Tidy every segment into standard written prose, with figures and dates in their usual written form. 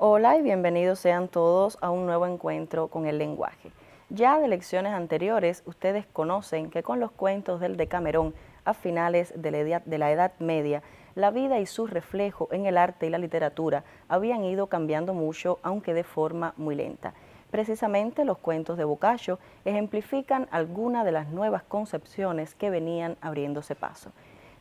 Hola y bienvenidos sean todos a un nuevo encuentro con el lenguaje. Ya de lecciones anteriores, ustedes conocen que con los cuentos del Decamerón a finales de la Edad Media, la vida y su reflejo en el arte y la literatura habían ido cambiando mucho, aunque de forma muy lenta. Precisamente los cuentos de Boccaccio ejemplifican algunas de las nuevas concepciones que venían abriéndose paso.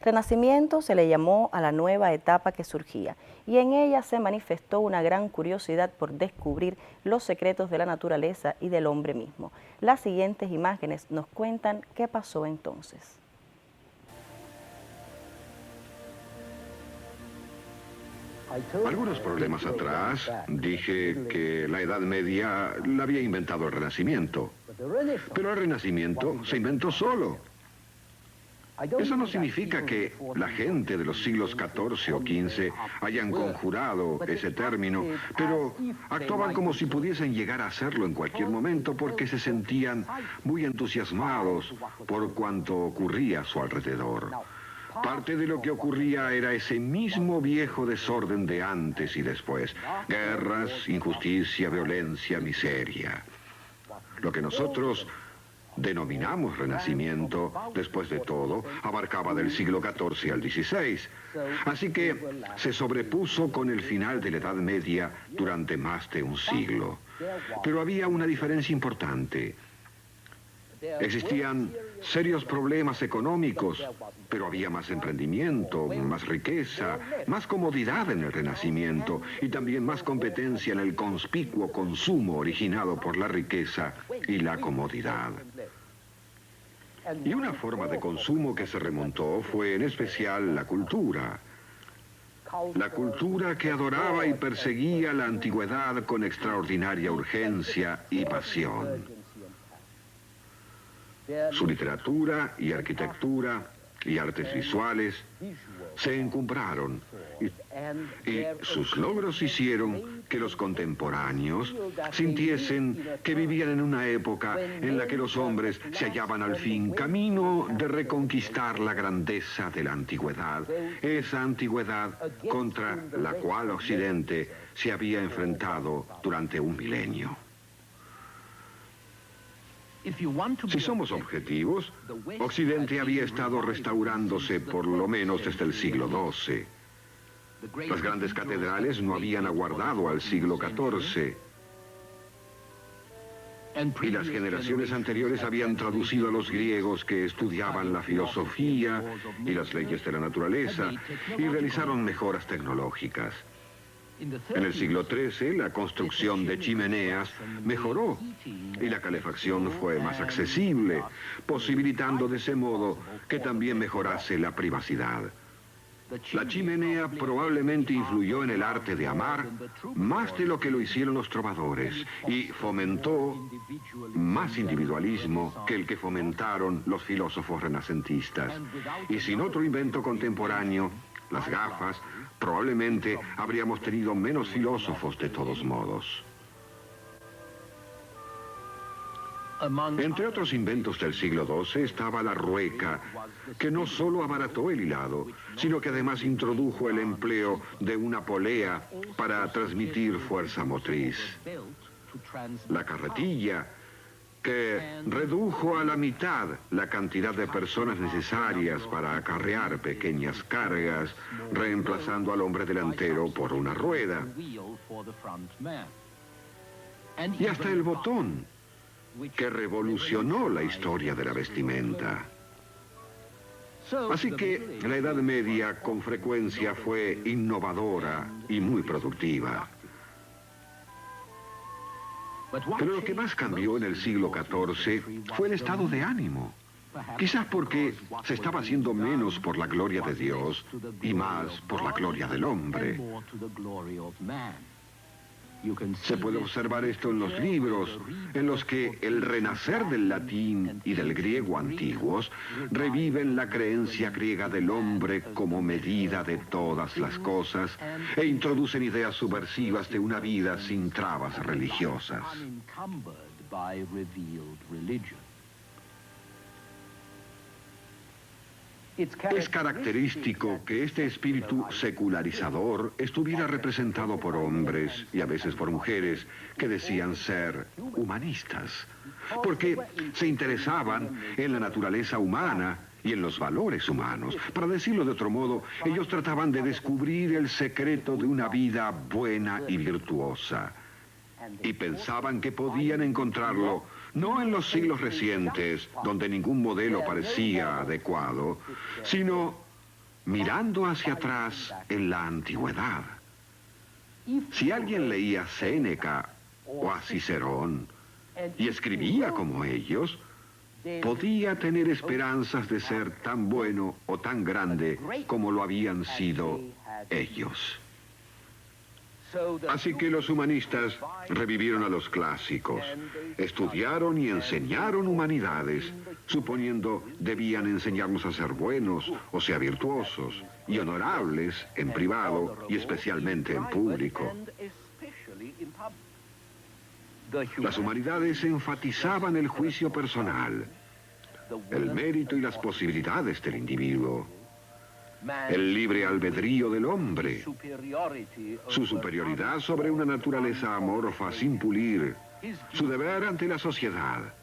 Renacimiento se le llamó a la nueva etapa que surgía y en ella se manifestó una gran curiosidad por descubrir los secretos de la naturaleza y del hombre mismo. Las siguientes imágenes nos cuentan qué pasó entonces. Algunos problemas atrás dije que la Edad Media la había inventado el Renacimiento, pero el Renacimiento se inventó solo. Eso no significa que la gente de los siglos XIV o XV hayan conjurado ese término, pero actuaban como si pudiesen llegar a hacerlo en cualquier momento porque se sentían muy entusiasmados por cuanto ocurría a su alrededor. Parte de lo que ocurría era ese mismo viejo desorden de antes y después. Guerras, injusticia, violencia, miseria. Lo que nosotros denominamos Renacimiento, después de todo, abarcaba del siglo XIV al XVI. Así que se sobrepuso con el final de la Edad Media durante más de un siglo. Pero había una diferencia importante. Existían serios problemas económicos, pero había más emprendimiento, más riqueza, más comodidad en el Renacimiento y también más competencia en el conspicuo consumo originado por la riqueza y la comodidad. Y una forma de consumo que se remontó fue en especial la cultura. La cultura que adoraba y perseguía la antigüedad con extraordinaria urgencia y pasión. Su literatura y arquitectura y artes visuales se encumbraron y sus logros hicieron que los contemporáneos sintiesen que vivían en una época en la que los hombres se hallaban al fin camino de reconquistar la grandeza de la antigüedad, esa antigüedad contra la cual Occidente se había enfrentado durante un milenio. Si somos objetivos, Occidente había estado restaurándose por lo menos desde el siglo XII. Las grandes catedrales no habían aguardado al siglo XIV. Y las generaciones anteriores habían traducido a los griegos que estudiaban la filosofía y las leyes de la naturaleza y realizaron mejoras tecnológicas. En el siglo XIII, la construcción de chimeneas mejoró y la calefacción fue más accesible, posibilitando de ese modo que también mejorase la privacidad. La chimenea probablemente influyó en el arte de amar más de lo que lo hicieron los trovadores y fomentó más individualismo que el que fomentaron los filósofos renacentistas. Y sin otro invento contemporáneo, las gafas, probablemente habríamos tenido menos filósofos de todos modos. Entre otros inventos del siglo XII estaba la rueca, que no solo abarató el hilado, sino que además introdujo el empleo de una polea para transmitir fuerza motriz. La carretilla, que redujo a la mitad la cantidad de personas necesarias para acarrear pequeñas cargas, reemplazando al hombre delantero por una rueda. Y hasta el botón, que revolucionó la historia de la vestimenta. Así que la Edad Media con frecuencia fue innovadora y muy productiva. Pero lo que más cambió en el siglo XIV fue el estado de ánimo. Quizás porque se estaba haciendo menos por la gloria de Dios y más por la gloria del hombre. Se puede observar esto en los libros, en los que el renacer del latín y del griego antiguos reviven la creencia griega del hombre como medida de todas las cosas e introducen ideas subversivas de una vida sin trabas religiosas. Es característico que este espíritu secularizador estuviera representado por hombres y a veces por mujeres que decían ser humanistas, porque se interesaban en la naturaleza humana y en los valores humanos. Para decirlo de otro modo, ellos trataban de descubrir el secreto de una vida buena y virtuosa. Y pensaban que podían encontrarlo no en los siglos recientes, donde ningún modelo parecía adecuado, sino mirando hacia atrás en la antigüedad. Si alguien leía a Séneca o a Cicerón y escribía como ellos, podía tener esperanzas de ser tan bueno o tan grande como lo habían sido ellos. Así que los humanistas revivieron a los clásicos, estudiaron y enseñaron humanidades, suponiendo debían enseñarnos a ser buenos, o sea, virtuosos y honorables en privado y especialmente en público. Las humanidades enfatizaban el juicio personal, el mérito y las posibilidades del individuo, el libre albedrío del hombre, su superioridad sobre una naturaleza amorfa sin pulir, su deber ante la sociedad.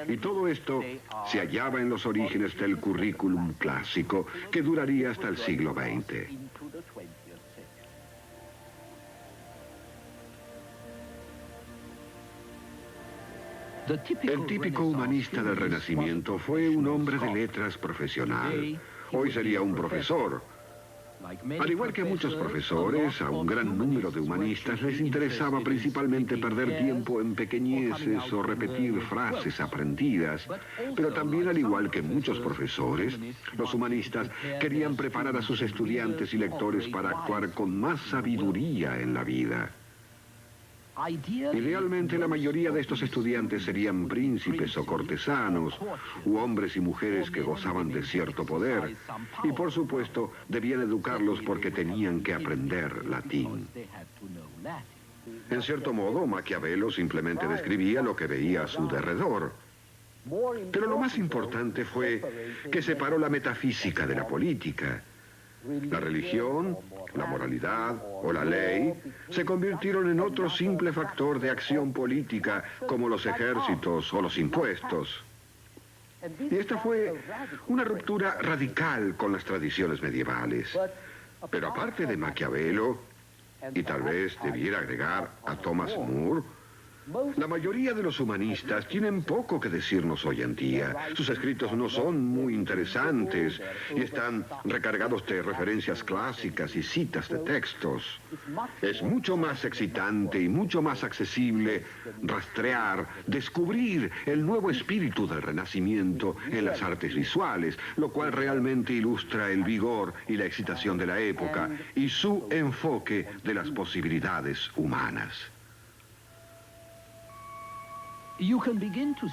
Y todo esto se hallaba en los orígenes del currículum clásico que duraría hasta el siglo XX. El típico humanista del Renacimiento fue un hombre de letras profesional. Hoy sería un profesor. Al igual que muchos profesores, a un gran número de humanistas les interesaba principalmente perder tiempo en pequeñeces o repetir frases aprendidas. Pero también, al igual que muchos profesores, los humanistas querían preparar a sus estudiantes y lectores para actuar con más sabiduría en la vida. Idealmente, la mayoría de estos estudiantes serían príncipes o cortesanos, u hombres y mujeres que gozaban de cierto poder, y por supuesto debían educarlos porque tenían que aprender latín. En cierto modo, Maquiavelo simplemente describía lo que veía a su derredor. Pero lo más importante fue que separó la metafísica de la política. La religión, la moralidad o la ley se convirtieron en otro simple factor de acción política, como los ejércitos o los impuestos. Y esta fue una ruptura radical con las tradiciones medievales. Pero aparte de Maquiavelo, y tal vez debiera agregar a Thomas More, la mayoría de los humanistas tienen poco que decirnos hoy en día. Sus escritos no son muy interesantes y están recargados de referencias clásicas y citas de textos. Es mucho más excitante y mucho más accesible rastrear, descubrir el nuevo espíritu del Renacimiento en las artes visuales, lo cual realmente ilustra el vigor y la excitación de la época y su enfoque de las posibilidades humanas.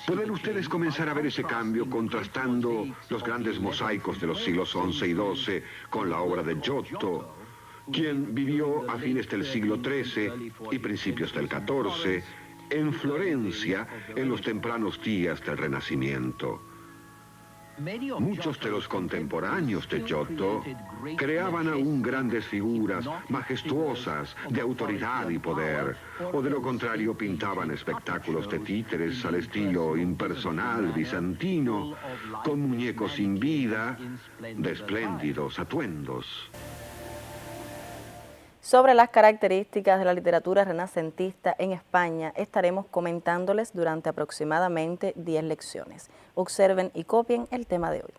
Pueden ustedes comenzar a ver ese cambio contrastando los grandes mosaicos de los siglos XI y XII con la obra de Giotto, quien vivió a fines del siglo XIII y principios del XIV en Florencia en los tempranos días del Renacimiento. Muchos de los contemporáneos de Giotto creaban aún grandes figuras majestuosas de autoridad y poder, o de lo contrario pintaban espectáculos de títeres al estilo impersonal bizantino, con muñecos sin vida, de espléndidos atuendos. Sobre las características de la literatura renacentista en España estaremos comentándoles durante aproximadamente 10 lecciones. Observen y copien el tema de hoy.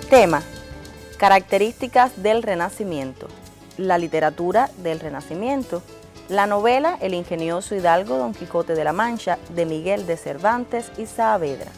Tema: características del Renacimiento. La literatura del Renacimiento. La novela El ingenioso hidalgo Don Quijote de la Mancha, de Miguel de Cervantes y Saavedra.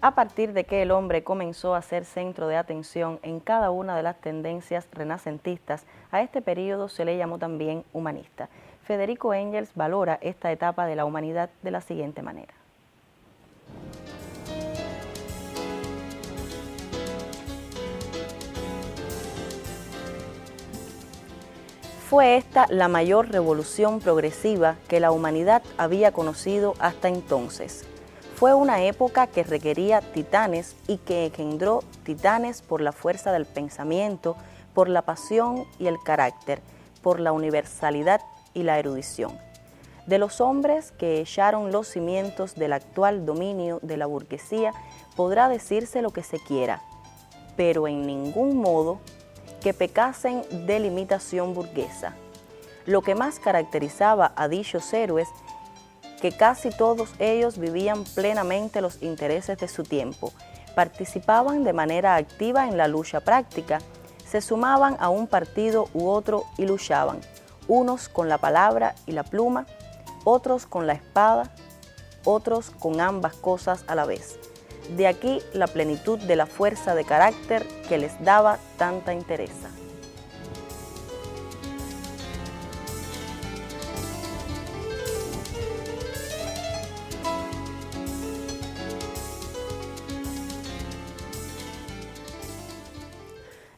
a partir de que el hombre comenzó a ser centro de atención en cada una de las tendencias renacentistas. A este periodo se le llamó también humanista. Federico Engels valora esta etapa de la humanidad de la siguiente manera. Fue esta la mayor revolución progresiva que la humanidad había conocido hasta entonces. Fue una época que requería titanes y que engendró titanes por la fuerza del pensamiento, por la pasión y el carácter, por la universalidad y la erudición. De los hombres que echaron los cimientos del actual dominio de la burguesía podrá decirse lo que se quiera, pero en ningún modo que pecasen de limitación burguesa. Lo que más caracterizaba a dichos héroes, que casi todos ellos vivían plenamente los intereses de su tiempo, participaban de manera activa en la lucha práctica, se sumaban a un partido u otro y luchaban, unos con la palabra y la pluma, otros con la espada, otros con ambas cosas a la vez. De aquí la plenitud de la fuerza de carácter que les daba tanta entereza.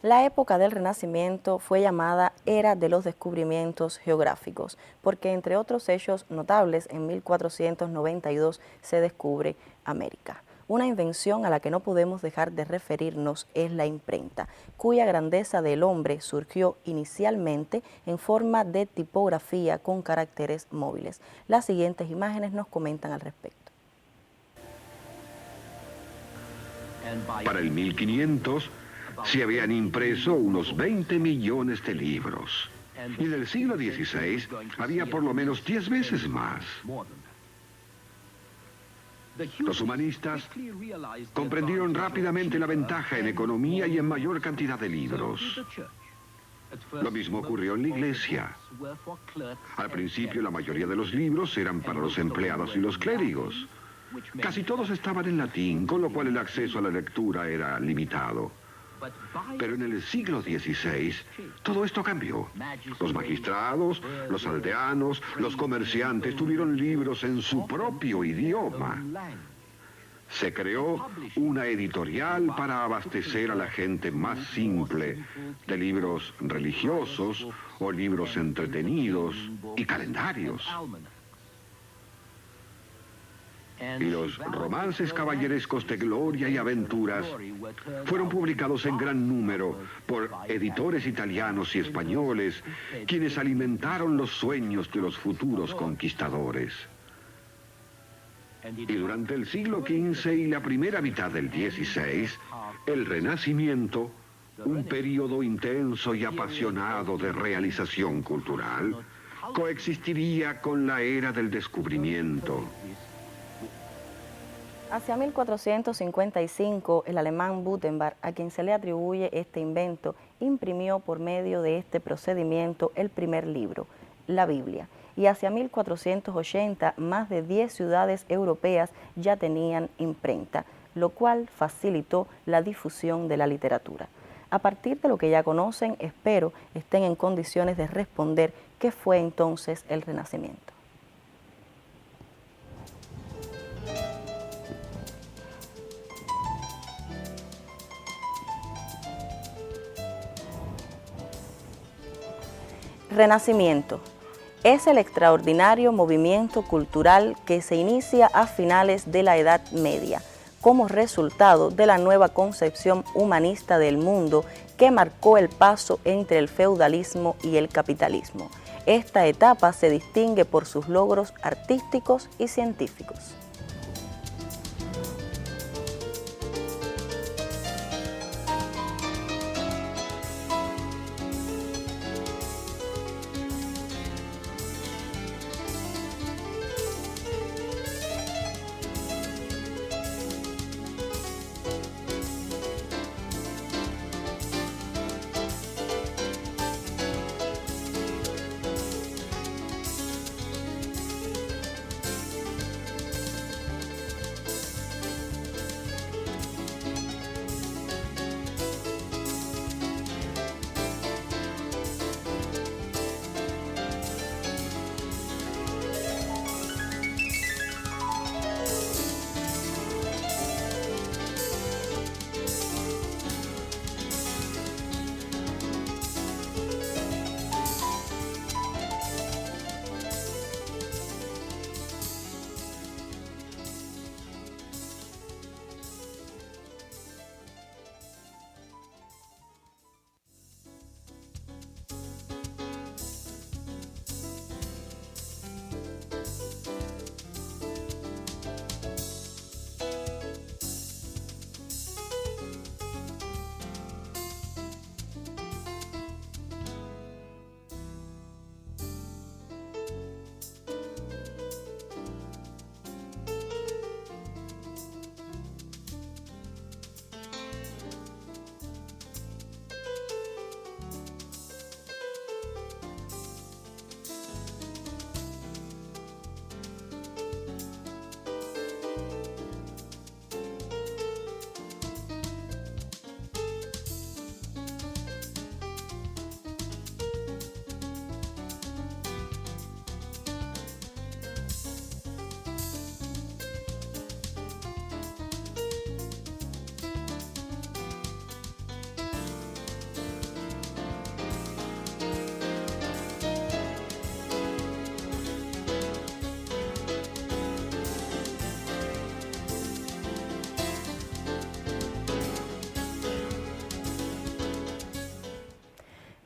La época del Renacimiento fue llamada Era de los Descubrimientos Geográficos, porque entre otros hechos notables, en 1492 se descubre América. Una invención a la que no podemos dejar de referirnos es la imprenta, cuya grandeza del hombre surgió inicialmente en forma de tipografía con caracteres móviles. Las siguientes imágenes nos comentan al respecto. Para el 1500 se habían impreso unos 20 millones de libros. Y en el siglo XVI había por lo menos 10 veces más. Los humanistas comprendieron rápidamente la ventaja en economía y en mayor cantidad de libros. Lo mismo ocurrió en la iglesia. Al principio la mayoría de los libros eran para los empleados y los clérigos. Casi todos estaban en latín, con lo cual el acceso a la lectura era limitado. Pero en el siglo XVI, todo esto cambió. Los magistrados, los aldeanos, los comerciantes tuvieron libros en su propio idioma. Se creó una editorial para abastecer a la gente más simple de libros religiosos o libros entretenidos y calendarios. Y los romances caballerescos de gloria y aventuras fueron publicados en gran número por editores italianos y españoles, quienes alimentaron los sueños de los futuros conquistadores. Y durante el siglo XV y la primera mitad del XVI, el Renacimiento, un período intenso y apasionado de realización cultural, coexistiría con la era del descubrimiento. Hacia 1455, el alemán Gutenberg, a quien se le atribuye este invento, imprimió por medio de este procedimiento el primer libro, la Biblia. Y hacia 1480, más de 10 ciudades europeas ya tenían imprenta, lo cual facilitó la difusión de la literatura. A partir de lo que ya conocen, espero estén en condiciones de responder qué fue entonces el Renacimiento. Renacimiento es el extraordinario movimiento cultural que se inicia a finales de la Edad Media, como resultado de la nueva concepción humanista del mundo que marcó el paso entre el feudalismo y el capitalismo. Esta etapa se distingue por sus logros artísticos y científicos.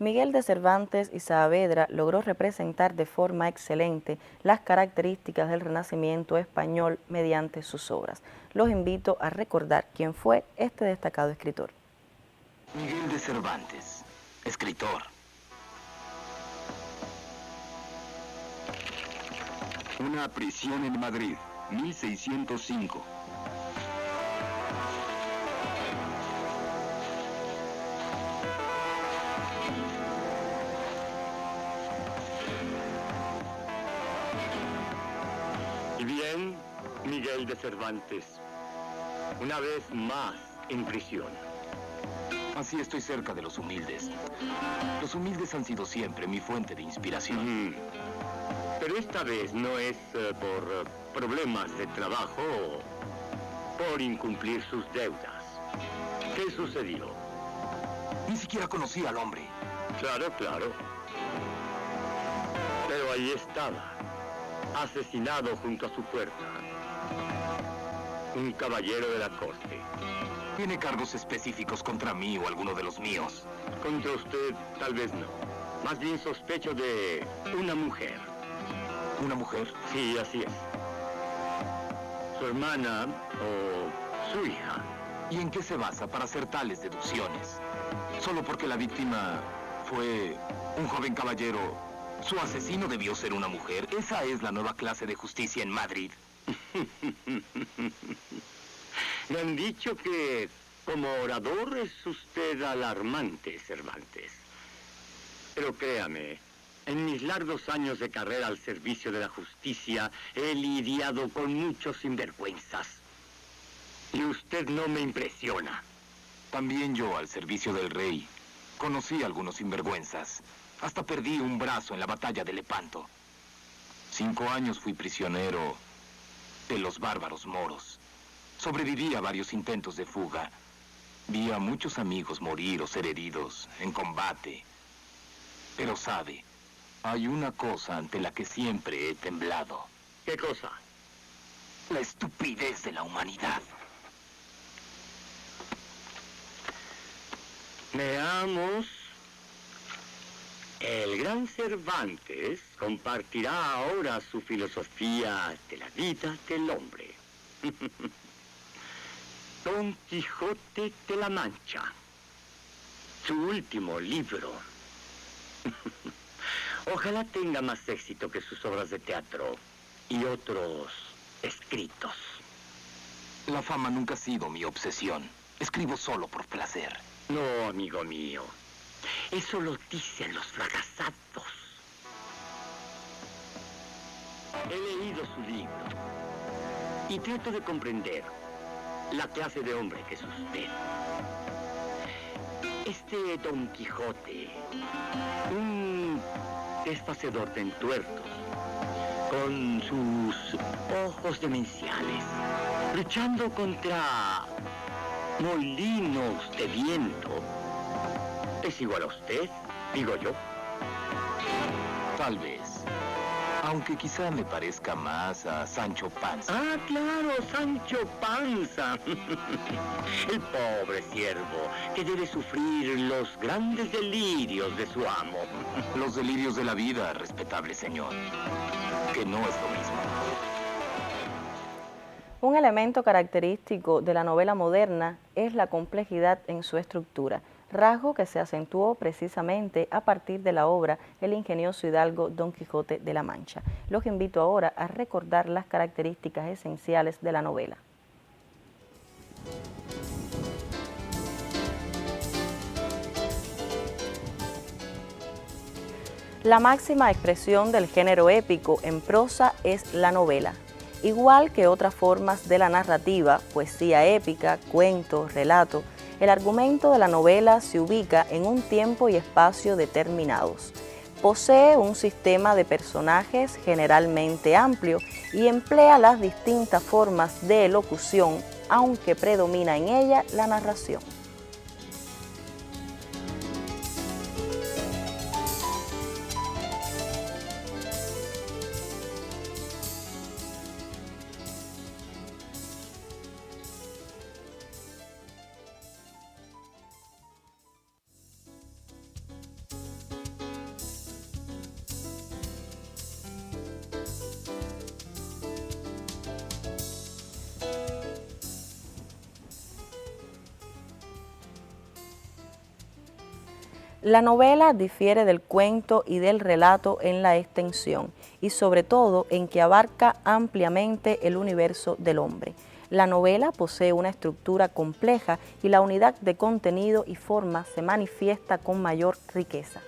Miguel de Cervantes y Saavedra logró representar de forma excelente las características del Renacimiento español mediante sus obras. Los invito a recordar quién fue este destacado escritor. Miguel de Cervantes, escritor. Una prisión en Madrid, 1605. Y bien, Miguel de Cervantes, una vez más en prisión. Así estoy cerca de los humildes. Los humildes han sido siempre mi fuente de inspiración. Pero esta vez no es por problemas de trabajo o por incumplir sus deudas. ¿Qué sucedió? Ni siquiera conocí al hombre. Claro. Pero ahí estaba, asesinado junto a su puerta. Un caballero de la corte. ¿Tiene cargos específicos contra mí o alguno de los míos? Contra usted, tal vez no. Más bien sospecho de una mujer. ¿Una mujer? Sí, así es. Su hermana o su hija. ¿Y en qué se basa para hacer tales deducciones? ¿Solo porque la víctima fue un joven caballero, su asesino debió ser una mujer? ¿Esa es la nueva clase de justicia en Madrid? Me han dicho que como orador es usted alarmante, Cervantes. Pero créame, en mis largos años de carrera al servicio de la justicia he lidiado con muchos sinvergüenzas. Y usted no me impresiona. También yo, al servicio del rey, conocí a algunos sinvergüenzas. Hasta perdí un brazo en la batalla de Lepanto. 5 años fui prisionero de los bárbaros moros. Sobreviví a varios intentos de fuga. Vi a muchos amigos morir o ser heridos en combate. Pero sabe, hay una cosa ante la que siempre he temblado. ¿Qué cosa? La estupidez de la humanidad. Veamos. El gran Cervantes compartirá ahora su filosofía de la vida del hombre. Don Quijote de la Mancha, su último libro. Ojalá tenga más éxito que sus obras de teatro y otros escritos. La fama nunca ha sido mi obsesión. Escribo solo por placer. No, amigo mío. Eso lo dicen los fracasados. He leído su libro y trato de comprender la clase de hombre que es usted. Este Don Quijote, un desfacedor de entuertos, con sus ojos demenciales, luchando contra molinos de viento, es igual a usted, digo yo. Tal vez. Aunque quizá me parezca más a Sancho Panza. Ah, claro, Sancho Panza. El pobre siervo que debe sufrir los grandes delirios de su amo. Los delirios de la vida, respetable señor. Que no es lo mismo. Un elemento característico de la novela moderna es la complejidad en su estructura, rasgo que se acentuó precisamente a partir de la obra El ingenioso hidalgo Don Quijote de la Mancha. Los invito ahora a recordar las características esenciales de la novela. La máxima expresión del género épico en prosa es la novela. Igual que otras formas de la narrativa, poesía épica, cuento, relato, el argumento de la novela se ubica en un tiempo y espacio determinados. Posee un sistema de personajes generalmente amplio y emplea las distintas formas de elocución, aunque predomina en ella la narración. La novela difiere del cuento y del relato en la extensión y sobre todo en que abarca ampliamente el universo del hombre. La novela posee una estructura compleja y la unidad de contenido y forma se manifiesta con mayor riqueza.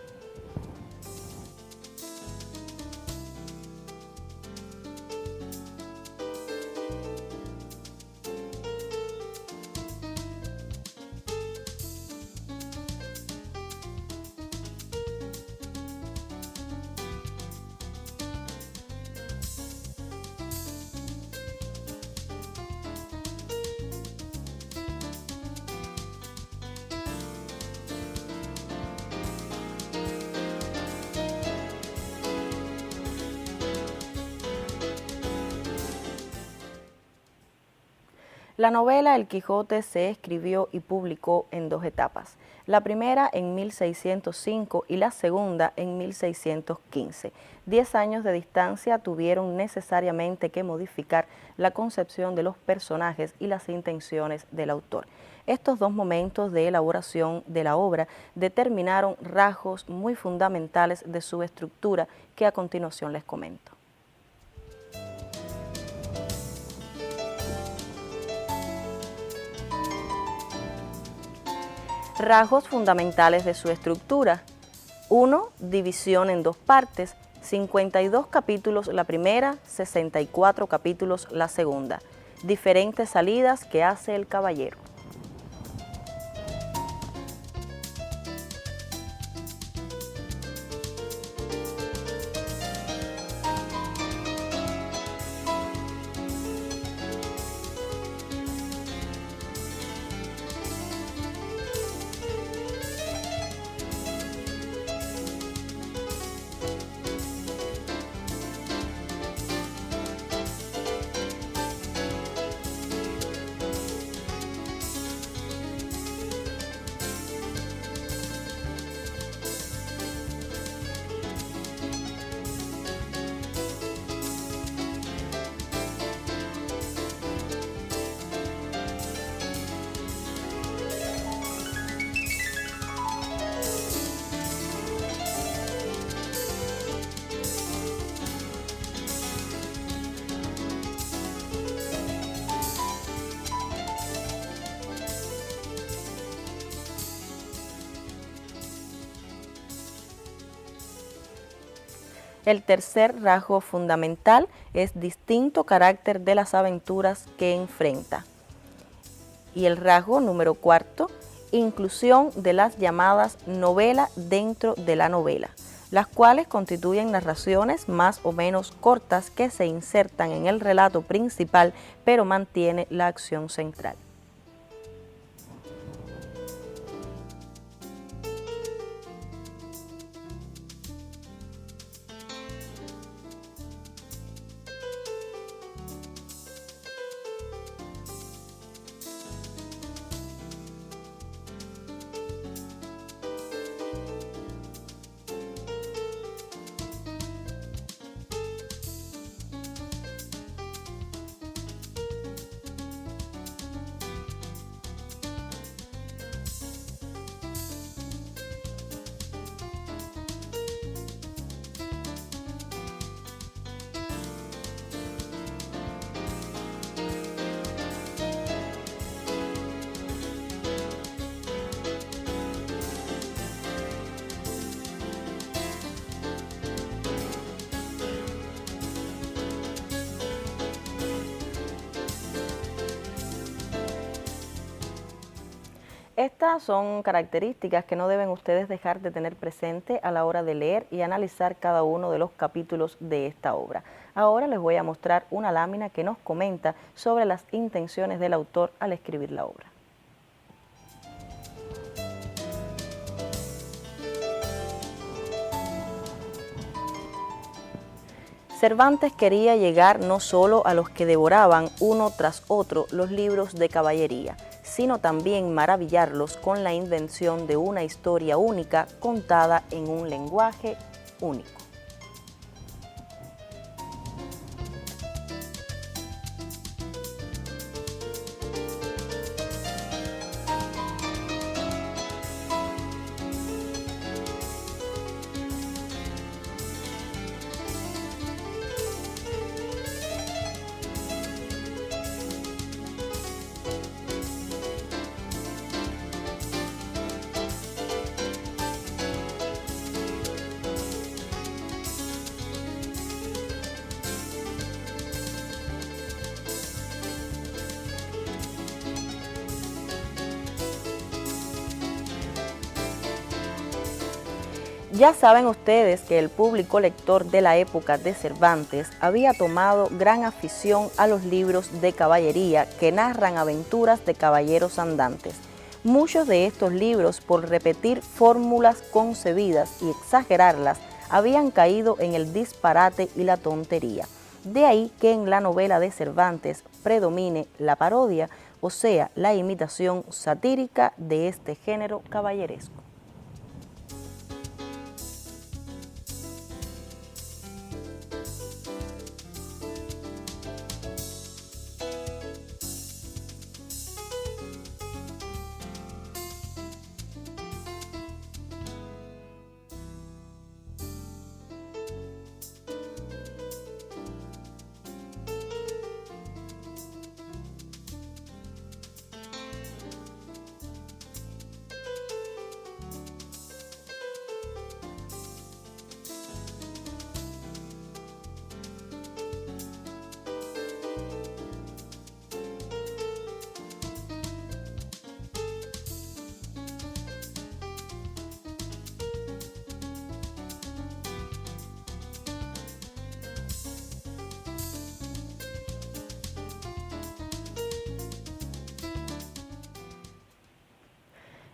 La novela El Quijote se escribió y publicó en dos etapas, la primera en 1605 y la segunda en 1615. 10 años de distancia tuvieron necesariamente que modificar la concepción de los personajes y las intenciones del autor. Estos dos momentos de elaboración de la obra determinaron rasgos muy fundamentales de su estructura que a continuación les comento. Rasgos fundamentales de su estructura. 1. División en dos partes, 52 capítulos la primera, 64 capítulos la segunda. Diferentes salidas que hace el caballero. El tercer rasgo fundamental es distinto carácter de las aventuras que enfrenta. Y el rasgo número cuarto, inclusión de las llamadas novela dentro de la novela, las cuales constituyen narraciones más o menos cortas que se insertan en el relato principal, pero mantiene la acción central. Estas son características que no deben ustedes dejar de tener presente a la hora de leer y analizar cada uno de los capítulos de esta obra. Ahora les voy a mostrar una lámina que nos comenta sobre las intenciones del autor al escribir la obra. Cervantes quería llegar no solo a los que devoraban uno tras otro los libros de caballería, sino también maravillarlos con la invención de una historia única contada en un lenguaje único. Ya saben ustedes que el público lector de la época de Cervantes había tomado gran afición a los libros de caballería que narran aventuras de caballeros andantes. Muchos de estos libros, por repetir fórmulas concebidas y exagerarlas, habían caído en el disparate y la tontería. De ahí que en la novela de Cervantes predomine la parodia, o sea, la imitación satírica de este género caballeresco.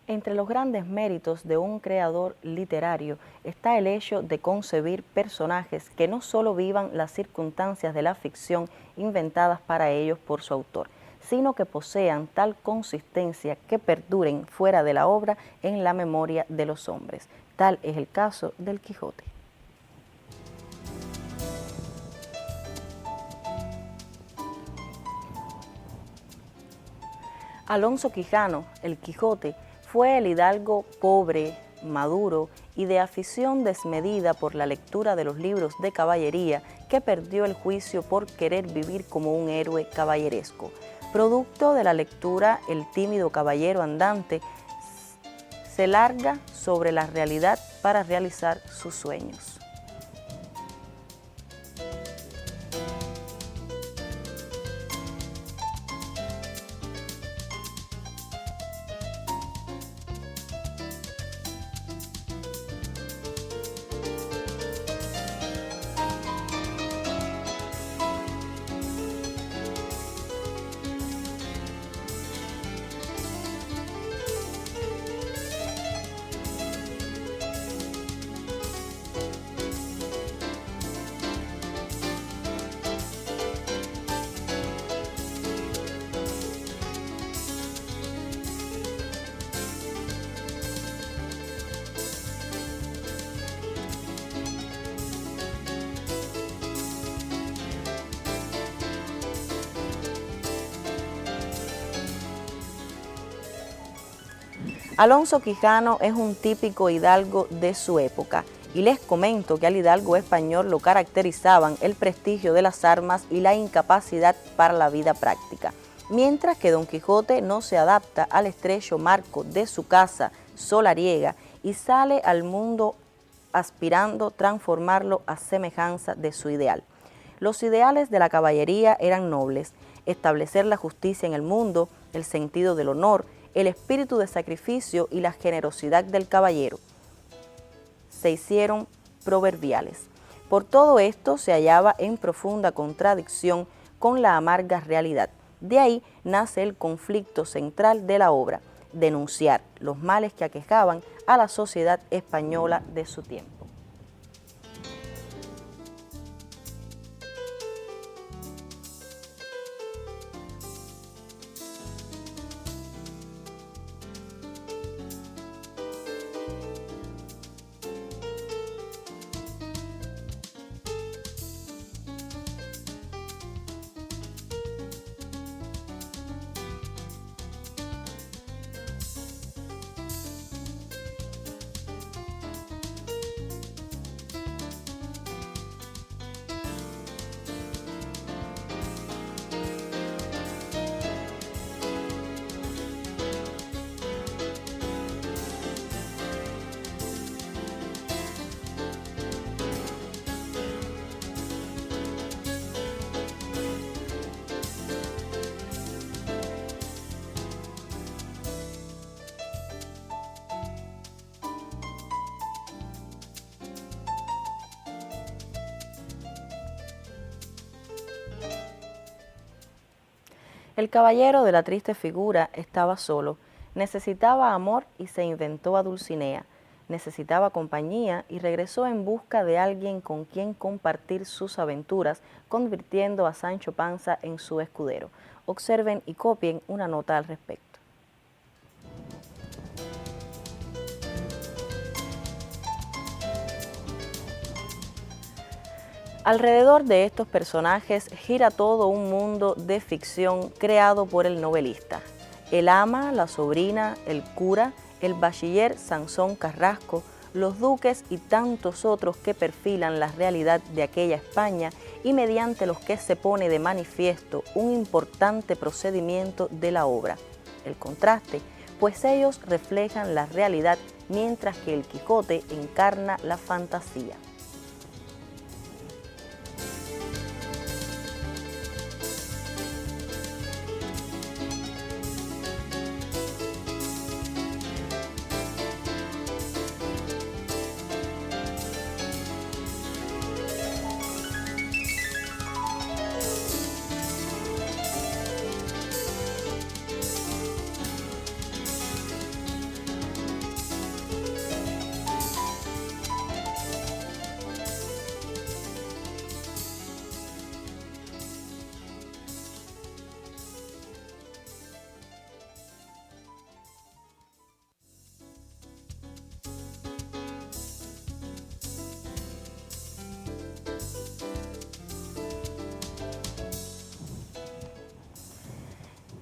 Entre los grandes méritos de un creador literario está el hecho de concebir personajes que no solo vivan las circunstancias de la ficción inventadas para ellos por su autor, sino que posean tal consistencia que perduren fuera de la obra en la memoria de los hombres. Tal es el caso del Quijote. Alonso Quijano, el Quijote, fue el hidalgo pobre, maduro y de afición desmedida por la lectura de los libros de caballería que perdió el juicio por querer vivir como un héroe caballeresco. Producto de la lectura, el tímido caballero andante se larga sobre la realidad para realizar sus sueños. Alonso Quijano es un típico hidalgo de su época y les comento que al hidalgo español lo caracterizaban el prestigio de las armas y la incapacidad para la vida práctica, mientras que Don Quijote no se adapta al estrecho marco de su casa solariega y sale al mundo aspirando transformarlo a semejanza de su ideal. Los ideales de la caballería eran nobles: establecer la justicia en el mundo, el sentido del honor, el espíritu de sacrificio y la generosidad del caballero. Se hicieron proverbiales. Por todo esto se hallaba en profunda contradicción con la amarga realidad. De ahí nace el conflicto central de la obra: denunciar los males que aquejaban a la sociedad española de su tiempo. El caballero de la triste figura estaba solo, necesitaba amor y se inventó a Dulcinea, necesitaba compañía y regresó en busca de alguien con quien compartir sus aventuras, convirtiendo a Sancho Panza en su escudero. Observen y copien una nota al respecto. Alrededor de estos personajes gira todo un mundo de ficción creado por el novelista. El ama, la sobrina, el cura, el bachiller Sansón Carrasco, los duques y tantos otros que perfilan la realidad de aquella España y mediante los que se pone de manifiesto un importante procedimiento de la obra, el contraste, pues ellos reflejan la realidad mientras que el Quijote encarna la fantasía.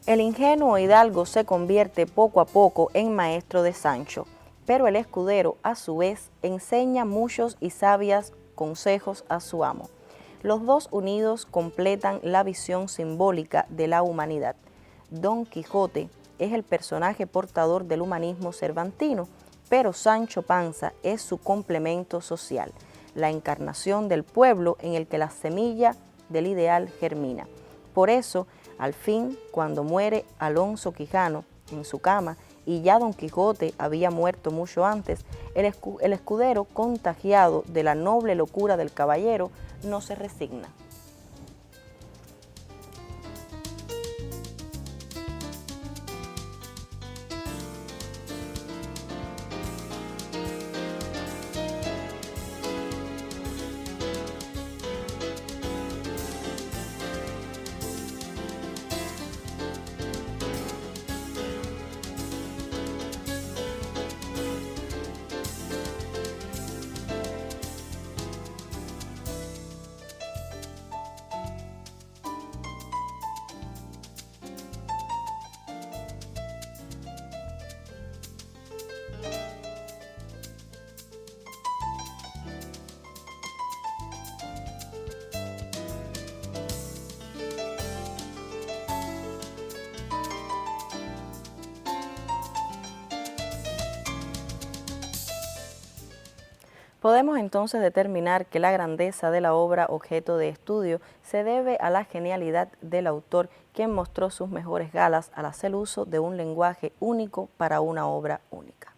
El ingenuo hidalgo se convierte poco a poco en maestro de Sancho, pero el escudero, a su vez, enseña muchos y sabios consejos a su amo. Los dos unidos completan la visión simbólica de la humanidad. Don Quijote es el personaje portador del humanismo cervantino, pero Sancho Panza es su complemento social, la encarnación del pueblo en el que la semilla del ideal germina. Por eso, al fin, cuando muere Alonso Quijano en su cama y ya Don Quijote había muerto mucho antes, el escudero, contagiado de la noble locura del caballero, no se resigna. Podemos entonces determinar que la grandeza de la obra objeto de estudio se debe a la genialidad del autor, quien mostró sus mejores galas al hacer uso de un lenguaje único para una obra única.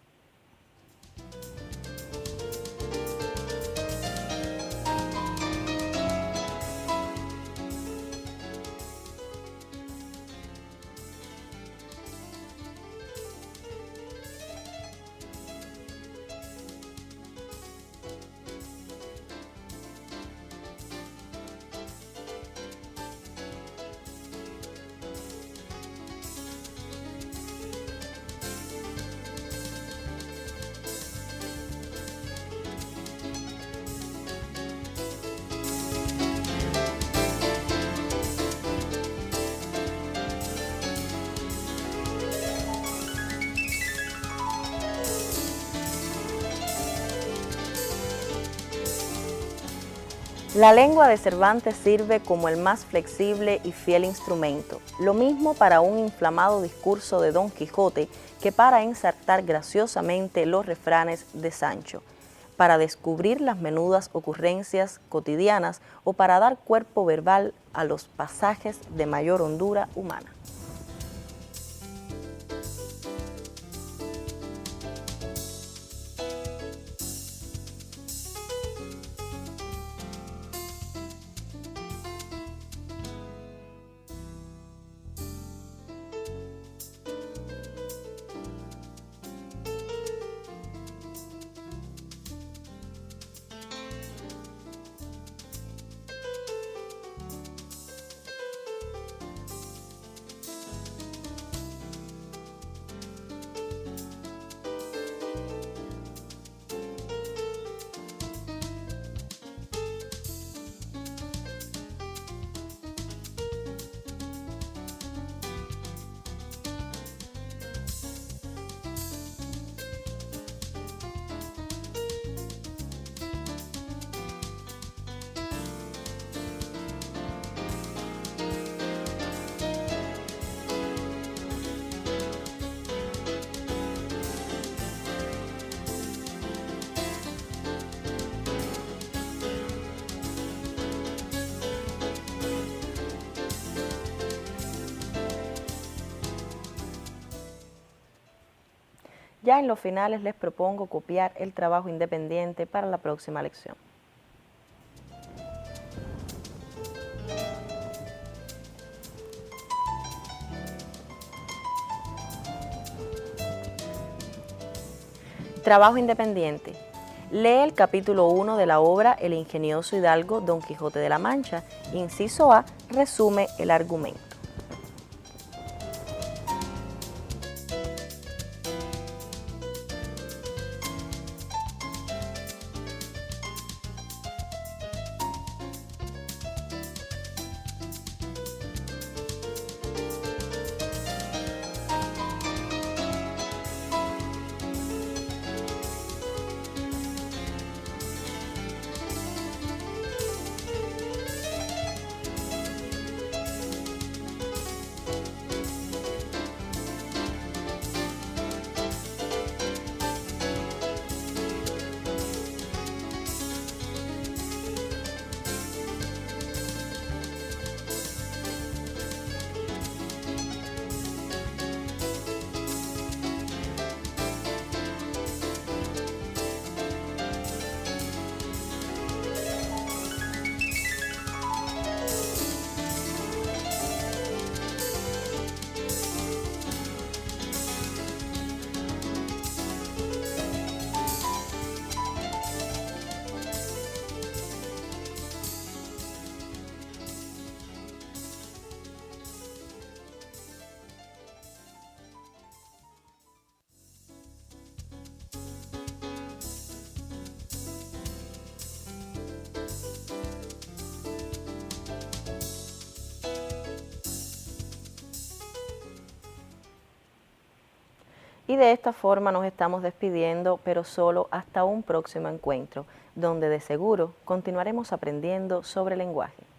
La lengua de Cervantes sirve como el más flexible y fiel instrumento, lo mismo para un inflamado discurso de Don Quijote que para ensartar graciosamente los refranes de Sancho, para descubrir las menudas ocurrencias cotidianas o para dar cuerpo verbal a los pasajes de mayor hondura humana. Ya en los finales les propongo copiar el trabajo independiente para la próxima lección. Trabajo independiente. Lee el capítulo 1 de la obra El ingenioso hidalgo Don Quijote de la Mancha. Inciso A, resume el argumento. Y de esta forma nos estamos despidiendo, pero solo hasta un próximo encuentro, donde de seguro continuaremos aprendiendo sobre lenguaje.